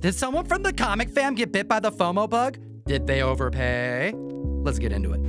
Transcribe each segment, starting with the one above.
Did someone from the comic fam get bit by the FOMO bug? Did they overpay? Let's get into it.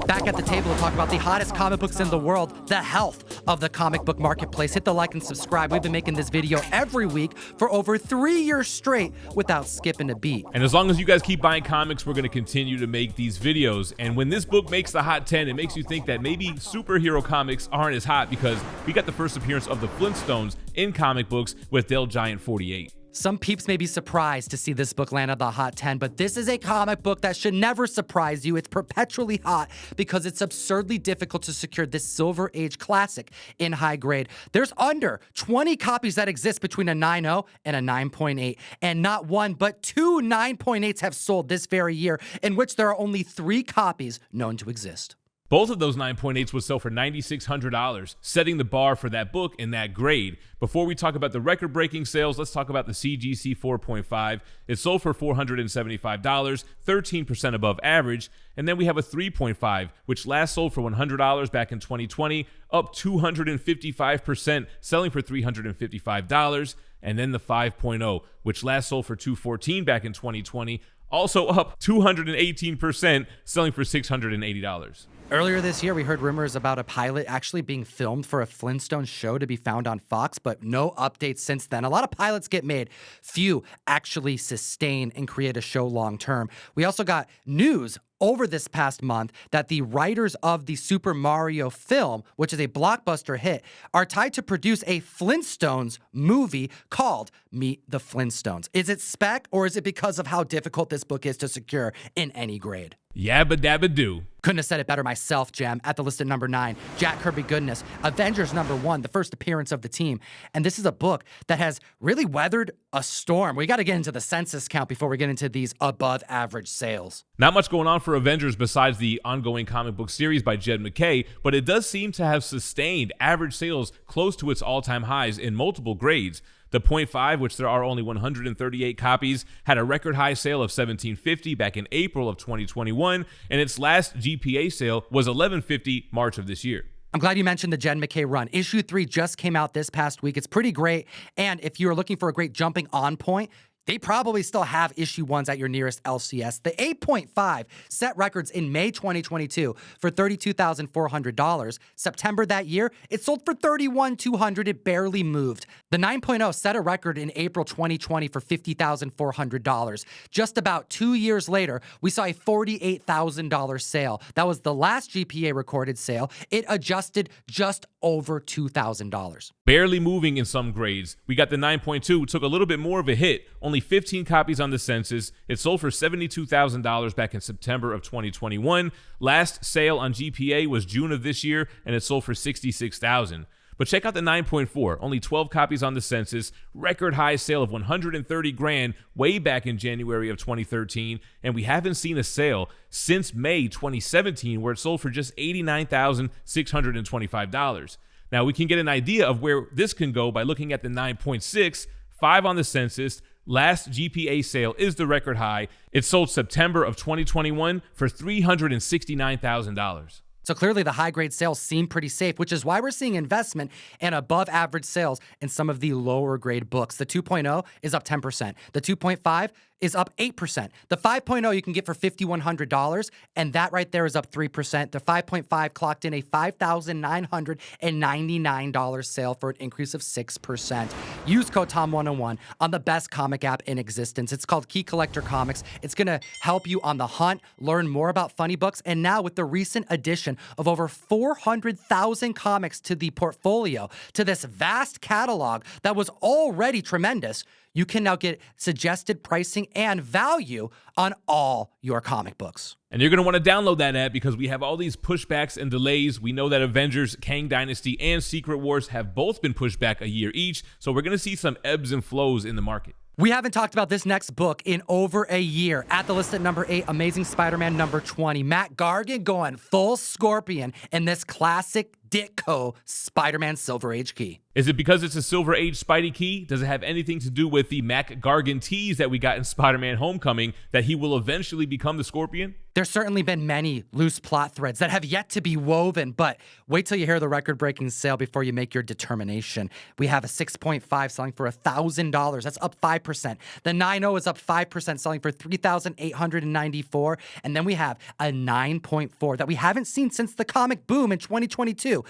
Back at the table to talk about the hottest comic books in the world, the health of the comic book marketplace. Hit the like and subscribe. We've been making this video every week for over 3 years straight without skipping a beat. And as long as you guys keep buying comics, we're going to continue to make these videos. And when this book makes the Hot 10, it makes you think that maybe superhero comics aren't as hot because we got the first appearance of the Flintstones in comic books with Dale Giant 48. Some peeps may be surprised to see this book land on the Hot 10, but this is a comic book that should never surprise you. It's perpetually hot because it's absurdly difficult to secure this Silver Age classic in high grade. There's under 20 copies that exist between a 9.0 and a 9.8, and not one but two 9.8s have sold this very year, in which there are only 3 copies known to exist. Both of those 9.8s would sell for $9,600, setting the bar for that book in that grade. Before we talk about the record-breaking sales, let's talk about the CGC 4.5. It sold for $475, 13% above average. And then we have a 3.5, which last sold for $100 back in 2020, up 255%, selling for $355. And then the 5.0, which last sold for $214 back in 2020, also up 218%, selling for $680. Earlier this year, we heard rumors about a pilot actually being filmed for a Flintstones show to be found on Fox, but no updates since then. A lot of pilots get made. Few actually sustain and create a show long term. We also got news over this past month that the writers of the Super Mario film, which is a blockbuster hit, are tied to produce a Flintstones movie called Meet the Flintstones. Is it spec, or is it because of how difficult this book is to secure in any grade? Yabba dabba do. Couldn't have said it better myself, Jem. At the list at number 9, Jack Kirby Goodness, Avengers number 1, the first appearance of the team. And this is a book that has really weathered a storm. We got to get into the census count before we get into these above average sales. Not much going on for Avengers besides the ongoing comic book series by Jed MacKay, but it does seem to have sustained average sales close to its all-time highs in multiple grades. The .5, which there are only 138 copies, had a record high sale of $1,750 back in April of 2021, and its last GPA sale was $1,150 March of this year. I'm glad you mentioned the Jed MacKay run. Issue 3 just came out this past week. It's pretty great, and if you're looking for a great jumping on point, they probably still have issue 1s at your nearest LCS. The 8.5 set records in May 2022 for $32,400. September that year, it sold for $31,200. It barely moved. The 9.0 set a record in April 2020 for $50,400. Just about 2 years later, we saw a $48,000 sale. That was the last GPA recorded sale. It adjusted just over $2,000. Barely moving in some grades. We got the 9.2, took a little bit more of a hit. Only 15 copies on the census. It sold for $72,000 back in September of 2021. Last sale on GPA was June of this year, and it sold for $66,000. But check out the 9.4, only 12 copies on the census, record high sale of $130,000 way back in January of 2013, and we haven't seen a sale since May 2017 where it sold for just $89,625. Now we can get an idea of where this can go by looking at the 9.6, 5 on the census. Last GPA sale is the record high. It sold September of 2021 for $369,000. So clearly the high-grade sales seem pretty safe, which is why we're seeing investment and above-average sales in some of the lower-grade books. The 2.0 is up 10%. The 2.5 is up 8%. The 5.0 you can get for $5,100, and that right there is up 3%. The 5.5 clocked in a $5,999 sale for an increase of 6%. Use code TOM101 on the best comic app in existence. It's called Key Collector Comics. It's going to help you on the hunt, learn more about funny books, and now with the recent addition of over 400,000 comics to the portfolio, to this vast catalog that was already tremendous, you can now get suggested pricing and value on all your comic books. And you're going to want to download that app because we have all these pushbacks and delays. We know that Avengers, Kang Dynasty, and Secret Wars have both been pushed back a year each, so we're going to see some ebbs and flows in the market. We haven't talked about this next book in over a year. At the list at number 8, Amazing Spider-Man number 20. Matt Gargan going full Scorpion in this classic Ditko Spider-Man Silver Age key. Is it because it's a Silver Age Spidey key? Does it have anything to do with the Mac Gargan tease that we got in Spider-Man Homecoming that he will eventually become the Scorpion? There's certainly been many loose plot threads that have yet to be woven, but wait till you hear the record-breaking sale before you make your determination. We have a 6.5 selling for $1,000. That's up 5%. The 9.0 is up 5%, selling for $3,894. And then we have a 9.4 that we haven't seen since the comic boom in 2022.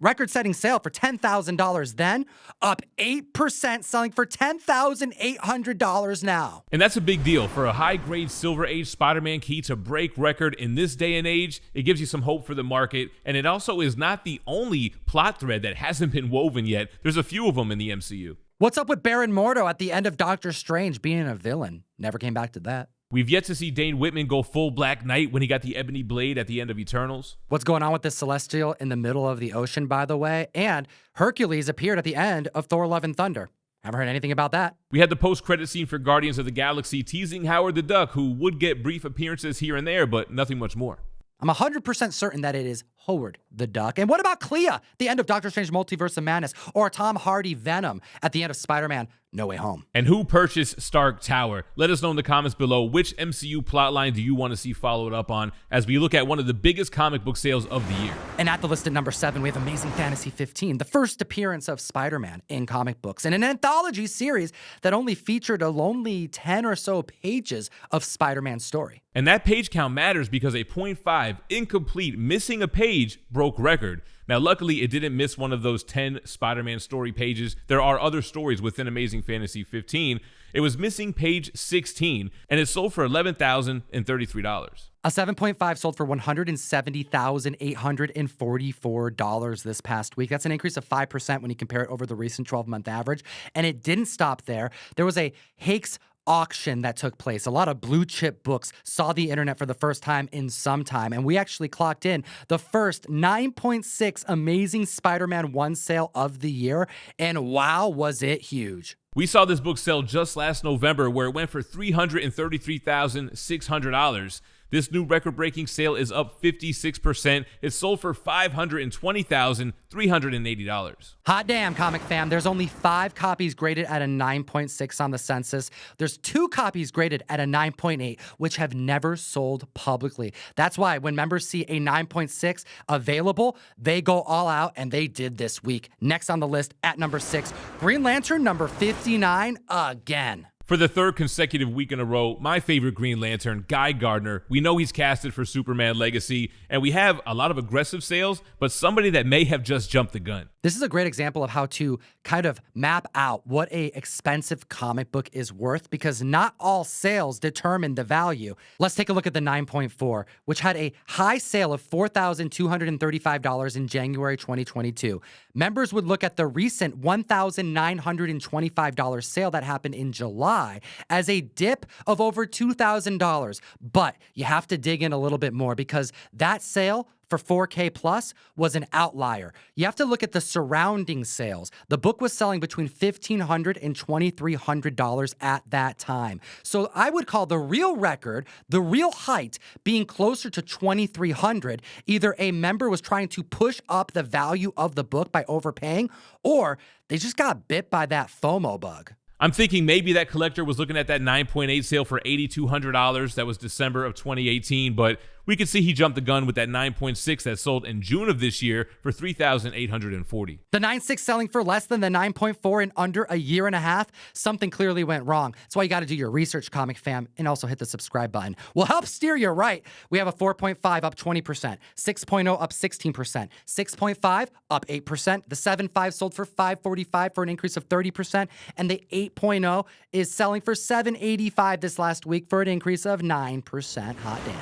Record-setting sale for $10,000 then, up 8%, selling for $10,800 now. And that's a big deal. For a high-grade Silver Age Spider-Man key to break record in this day and age, it gives you some hope for the market, and it also is not the only plot thread that hasn't been woven yet. There's a few of them in the MCU. What's up with Baron Mordo at the end of Doctor Strange being a villain? Never came back to that. We've yet to see Dane Whitman go full Black Knight when he got the ebony blade at the end of Eternals. What's going on with the Celestial in the middle of the ocean, by the way? And Hercules appeared at the end of Thor: Love and Thunder. Haven't heard anything about that. We had the post-credit scene for Guardians of the Galaxy teasing Howard the Duck, who would get brief appearances here and there, but nothing much more. I'm 100% certain that it is Howard the Duck. And what about Clea, the end of Doctor Strange Multiverse of Madness, or Tom Hardy Venom at the end of Spider-Man No Way Home? And who purchased Stark Tower? Let us know in the comments below, which MCU plotline do you want to see followed up on as we look at one of the biggest comic book sales of the year. And at the list at number 7, we have Amazing Fantasy 15, the first appearance of Spider-Man in comic books, in an anthology series that only featured a lonely 10 or so pages of Spider-Man's story. And that page count matters because a 0.5 incomplete missing a page broke record. Now, luckily, it didn't miss one of those 10 Spider-Man story pages. There are other stories within Amazing Fantasy 15. It was missing page 16, and it sold for $11,033. A 7.5 sold for $170,844 this past week. That's an increase of 5% when you compare it over the recent 12-month average. And it didn't stop there. There was a Hakes auction that took place. A lot of blue chip books saw the internet for the first time in some time, and we actually clocked in the first 9.6 Amazing Spider-Man 1 sale of the year, and wow, was it huge. We saw this book sell just last November, where it went for $333,600. This new record-breaking sale is up 56%. It sold for $520,380. Hot damn, comic fam. There's only 5 copies graded at a 9.6 on the census. There's 2 copies graded at a 9.8, which have never sold publicly. That's why when members see a 9.6 available, they go all out, and they did this week. Next on the list at number 6, Green Lantern number 59 again. For the third consecutive week in a row, my favorite Green Lantern, Guy Gardner. We know he's casted for Superman Legacy, and we have a lot of aggressive sales, but somebody that may have just jumped the gun. This is a great example of how to kind of map out what a expensive comic book is worth, because not all sales determine the value. Let's take a look at the 9.4, which had a high sale of $4,235 in January 2022. Members would look at the recent $1,925 sale that happened in July as a dip of over $2,000. But you have to dig in a little bit more, because that sale for 4K Plus was an outlier. You have to look at the surrounding sales. The book was selling between $1,500 and $2,300 at that time. So I would call the real record, the real height, being closer to $2,300. Either a member was trying to push up the value of the book by overpaying, or they just got bit by that FOMO bug. I'm thinking maybe that collector was looking at that 9.8 sale for $8,200. That was December of 2018, but we could see he jumped the gun with that 9.6 that sold in June of this year for $3,840. The 9.6 selling for less than the 9.4 in under a year and a half. Something clearly went wrong. That's why you got to do your research, comic fam, and also hit the subscribe button. We'll help steer you right. We have a 4.5 up 20%, 6.0 up 16%, 6.5 up 8%. The 7.5 sold for $545 for an increase of 30%, and the 8.0 is selling for $785 this last week for an increase of 9%. Hot damn.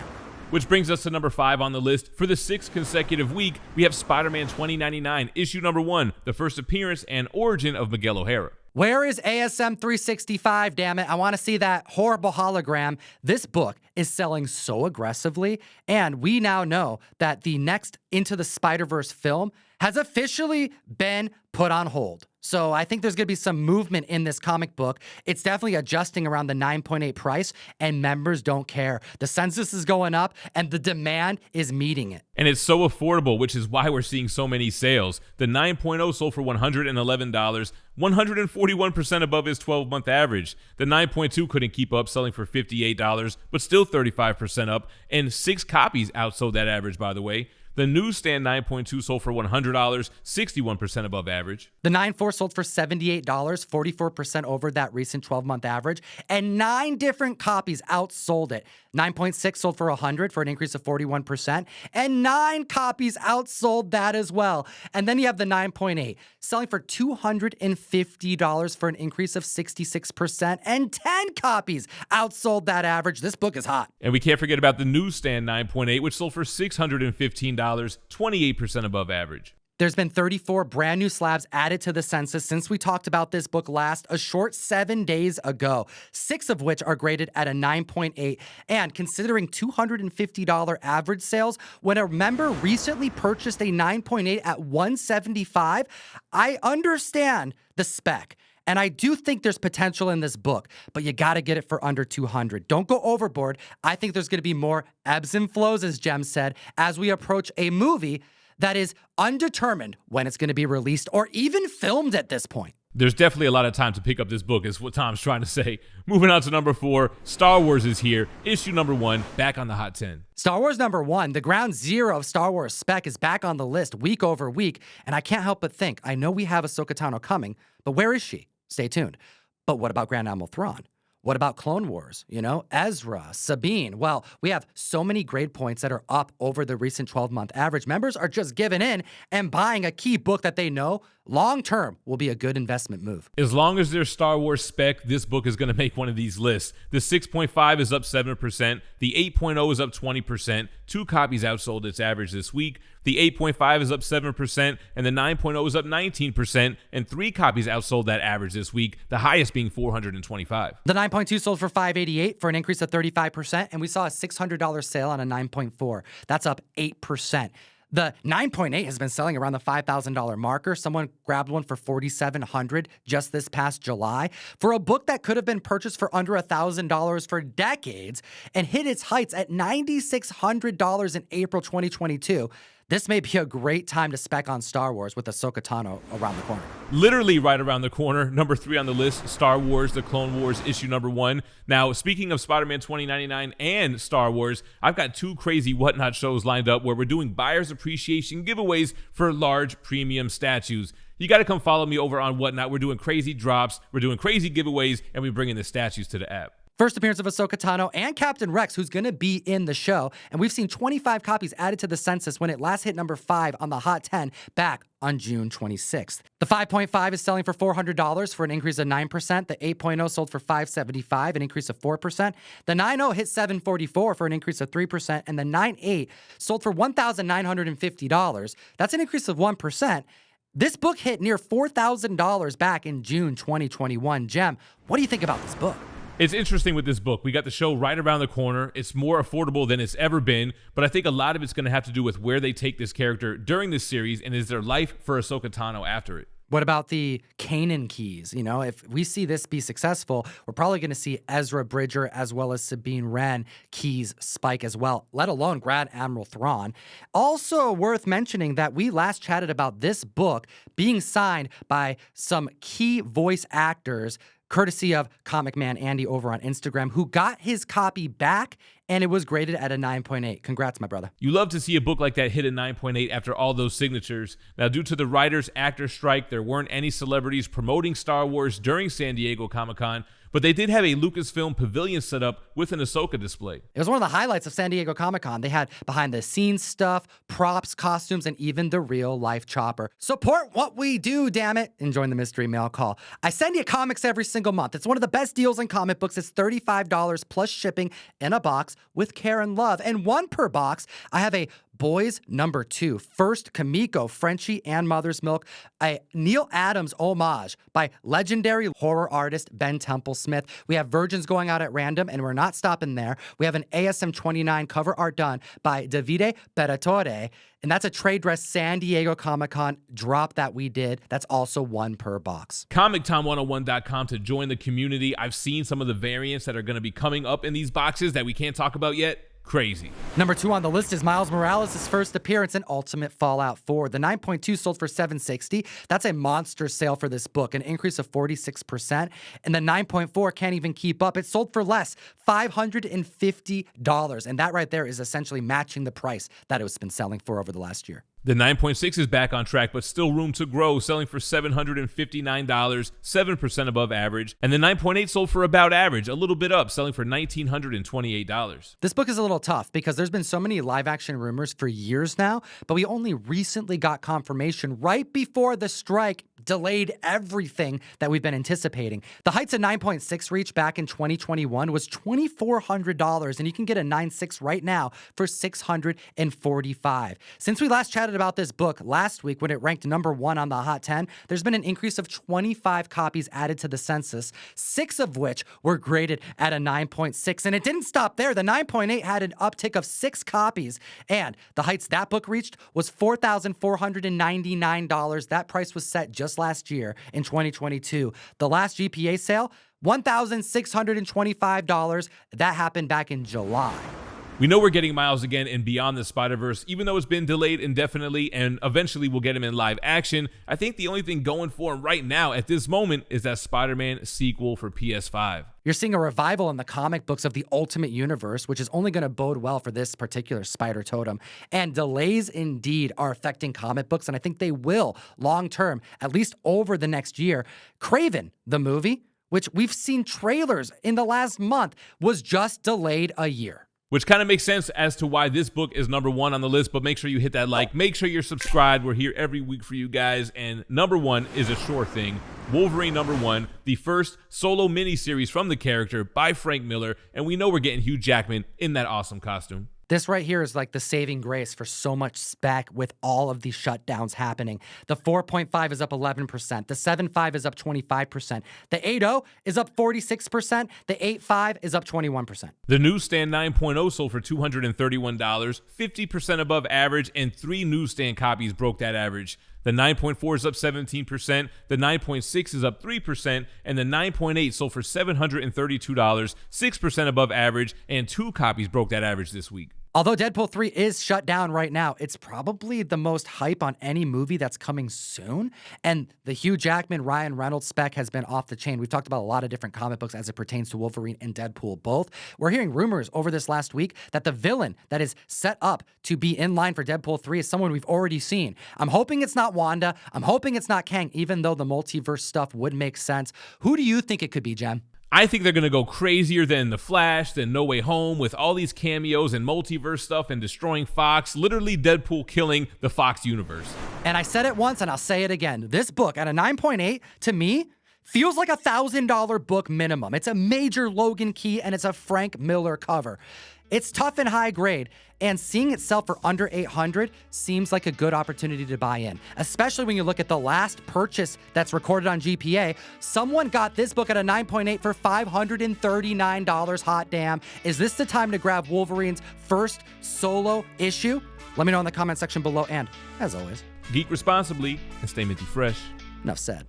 Which brings us to number 5 on the list. For the 6th consecutive week, we have Spider-Man 2099, issue number 1, the first appearance and origin of Miguel O'Hara. Where is ASM 365, damn it? I want to see that horrible hologram. This book is selling so aggressively, and we now know that the next Into the Spider-Verse film has officially been put on hold. So I think there's going to be some movement in this comic book. It's definitely adjusting around the 9.8 price, and members don't care. The census is going up, and the demand is meeting it. And it's so affordable, which is why we're seeing so many sales. The 9.0 sold for $111, 141% above his 12-month average. The 9.2 couldn't keep up, selling for $58, but still 35% up, and 6 copies outsold that average, by the way. The newsstand 9.2 sold for $100, 61% above average. The 9.4 sold for $78, 44% over that recent 12-month average, and 9 different copies outsold it. 9.6 sold for $100 for an increase of 41%, and 9 copies outsold that as well. And then you have the 9.8 selling for $250 for an increase of 66%, and 10 copies outsold that average. This book is hot. And we can't forget about the newsstand 9.8, which sold for $615, 28% above average. There's been 34 brand new slabs added to the census since we talked about this book last, a short 7 days ago, 6 of which are graded at a 9.8. And considering $250 average sales, when a member recently purchased a 9.8 at $175, I understand the spec. And I do think there's potential in this book, but you got to get it for under $200. Don't go overboard. I think there's going to be more ebbs and flows, as Jem said, as we approach a movie that is undetermined when it's going to be released or even filmed at this point. There's definitely a lot of time to pick up this book, is what Tom's trying to say. Moving on to number 4, Star Wars is here. Issue number 1, back on the Hot 10. Star Wars number 1, the ground zero of Star Wars spec, is back on the list week over week. And I can't help but think, I know we have Ahsoka Tano coming, but where is she? Stay tuned. But what about Grand Admiral Thrawn? What about Clone Wars? Ezra, Sabine. Well, we have so many grade points that are up over the recent 12-month average. Members are just giving in and buying a key book that they know long-term will be a good investment move. As long as there's Star Wars spec, this book is going to make one of these lists. The 6.5 is up 7%. The 8.0 is up 20%. 2 copies outsold its average this week. The 8.5 is up 7%, and the 9.0 is up 19%, and 3 copies outsold that average this week, the highest being 425. The 9.2 sold for $588 for an increase of 35%, and we saw a $600 sale on a 9.4. That's up 8%. The 9.8 has been selling around the $5,000 marker. Someone grabbed one for $4,700 just this past July. For a book that could have been purchased for under $1,000 for decades and hit its heights at $9,600 in April 2022, this may be a great time to spec on Star Wars with Ahsoka Tano around the corner. Literally right around the corner. Number 3 on the list, Star Wars, The Clone Wars, issue number 1. Now, speaking of Spider-Man 2099 and Star Wars, I've got 2 crazy Whatnot shows lined up where we're doing buyer's appreciation giveaways for large premium statues. You got to come follow me over on Whatnot. We're doing crazy drops, we're doing crazy giveaways, and we're bringing the statues to the app. First appearance of Ahsoka Tano and Captain Rex, who's going to be in the show. And we've seen 25 copies added to the census when it last hit number 5 on the Hot 10 back on June 26th. The 5.5 is selling for $400 for an increase of 9%. The 8.0 sold for $575, an increase of 4%. The 9.0 hit $744 for an increase of 3%. And the 9.8 sold for $1,950. That's an increase of 1%. This book hit near $4,000 back in June 2021. Jem, what do you think about this book? It's interesting with this book. We got the show right around the corner. It's more affordable than it's ever been, but I think a lot of it's going to have to do with where they take this character during this series and is there life for Ahsoka Tano after it. What about the Kanan keys? If we see this be successful, we're probably going to see Ezra Bridger as well as Sabine Wren keys spike as well, let alone Grand Admiral Thrawn. Also worth mentioning that we last chatted about this book being signed by some key voice actors courtesy of Comic Man Andy over on Instagram, who got his copy back, and it was graded at a 9.8. Congrats, my brother. You love to see a book like that hit a 9.8 after all those signatures. Now, due to the writers-actors strike, there weren't any celebrities promoting Star Wars during San Diego Comic-Con, but they did have a Lucasfilm pavilion set up with an Ahsoka display. It was one of the highlights of San Diego Comic-Con. They had behind-the-scenes stuff, props, costumes, and even the real-life chopper. Support what we do, damn it, and join the mystery mail call. I send you comics every single month. It's one of the best deals in comic books. It's $35 plus shipping in a box with care and love. And 1 per box, I have a Boys #2, First Kamiko, Frenchie, and Mother's Milk, a Neil Adams homage by legendary horror artist Ben Temple Smith. We have Virgins going out at random, and we're not stopping there. We have an ASM 29 cover art done by Davide Beratore, and that's a trade dress San Diego Comic-Con drop that we did. That's also one per box. ComicTime101.com to join the community. I've seen some of the variants that are going to be coming up in these boxes that we can't talk about yet. Crazy. #2 on the list is Miles Morales' first appearance in Ultimate Fallout 4. The 9.2 sold for $760. That's a monster sale for this book, an increase of 46%. And the 9.4 can't even keep up. It sold for less, $550. And that right there is essentially matching the price that it's been selling for over the last year. The 9.6 is back on track, but still room to grow, selling for $759, 7% above average. And the 9.8 sold for about average, a little bit up, selling for $1,928. This book is a little tough because there's been so many live action rumors for years now, but we only recently got confirmation right before the strike delayed everything that we've been anticipating. The heights of 9.6 reach back in 2021 was $2,400, and you can get a 9.6 right now for $645. Since we last chatted about this book last week when it ranked #1 on the Hot 10, there's been an increase of 25 copies added to the census, 6 of which were graded at a 9.6. And it didn't stop there. The 9.8 had an uptick of 6 copies, and the heights that book reached was $4,499. That price was set just last year in 2022. The last GPA sale, $1,625. That happened back in July. We know we're getting Miles again in Beyond the Spider-Verse, even though it's been delayed indefinitely, and eventually we'll get him in live action. I think the only thing going for him right now at this moment is that Spider-Man sequel for PS5. You're seeing a revival in the comic books of the Ultimate Universe, which is only going to bode well for this particular Spider Totem. And delays indeed are affecting comic books, and I think they will long term, at least over the next year. Kraven, the movie, which we've seen trailers in the last month, was just delayed a year. Which kind of makes sense as to why this book is #1 on the list, but make sure you hit that like. Make sure you're subscribed. We're here every week for you guys. And #1 is a sure thing. Wolverine #1, the first solo miniseries from the character by Frank Miller. And we know we're getting Hugh Jackman in that awesome costume. This right here is like the saving grace for so much spec with all of these shutdowns happening. The 4.5 is up 11%. The 7.5 is up 25%. The 8.0 is up 46%. The 8.5 is up 21%. The newsstand 9.0 sold for $231, 50% above average, and 3 newsstand copies broke that average. The 9.4 is up 17%, the 9.6 is up 3%, and the 9.8 sold for $732, 6% above average, and 2 copies broke that average this week. Although Deadpool 3 is shut down right now, it's probably the most hype on any movie that's coming soon. And the Hugh Jackman, Ryan Reynolds spec has been off the chain. We've talked about a lot of different comic books as it pertains to Wolverine and Deadpool both. We're hearing rumors over this last week that the villain that is set up to be in line for Deadpool 3 is someone we've already seen. I'm hoping it's not Wanda. I'm hoping it's not Kang, even though the multiverse stuff would make sense. Who do you think it could be, Jem? I think they're going to go crazier than The Flash, than No Way Home, with all these cameos and multiverse stuff and destroying Fox, literally Deadpool killing the Fox universe. And I said it once and I'll say it again. This book at a 9.8, to me, feels like a $1,000 book minimum. It's a major Logan Key and it's a Frank Miller cover. It's tough and high grade, and seeing it sell for under $800 seems like a good opportunity to buy in, especially when you look at the last purchase that's recorded on GPA. Someone got this book at a 9.8 for $539. Hot damn. Is this the time to grab Wolverine's first solo issue? Let me know in the comment section below, and as always, Geek responsibly and stay minty fresh. Enough said.